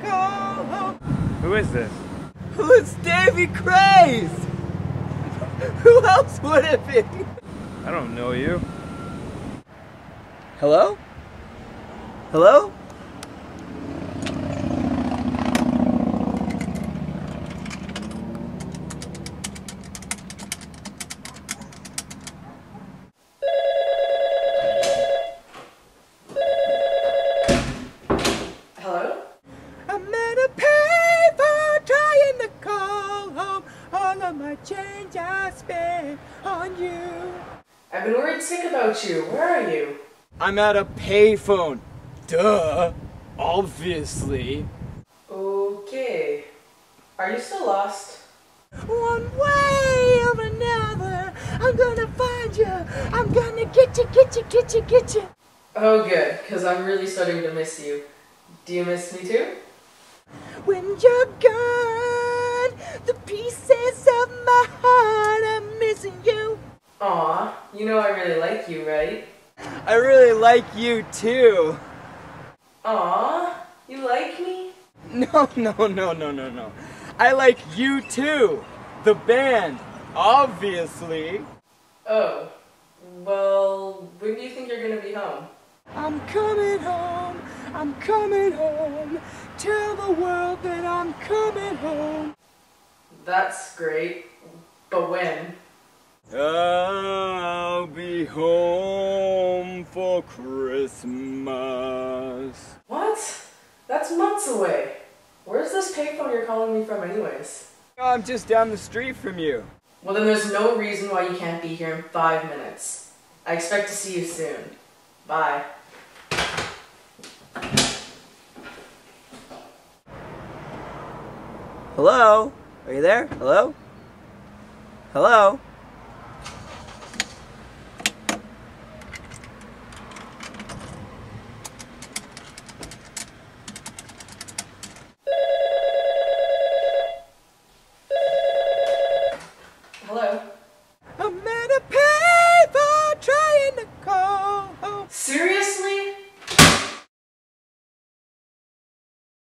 call home. Who is this? It's Davey Craze! Who else would it be? I don't know you. Hello? Hello? Hello? I'm at a payphone trying to call home. All of my change I spent on you. I've been worried sick about you. Where are you? I'm at a payphone. Duh. Obviously. Okay. Are you still lost? One way or another, I'm gonna find you. I'm gonna get you, get you, get you, get you. Oh good, because I'm really starting to miss you. Do you miss me too? When you're gone, the pieces of my heart are missing you. Aw, you know I really like you, right? I really like you too. Aw, you like me? No. I like you too. The band, obviously. Oh, well, when do you think you're gonna be home? I'm coming home. I'm coming home. Tell the world that I'm coming home. That's great, but when? I'll be home for Christmas. What? That's months away. Where's this payphone you're calling me from anyways? I'm just down the street from you. Well then there's no reason why you can't be here in 5 minutes. I expect to see you soon. Bye. Hello? Are you there? Hello? Hello?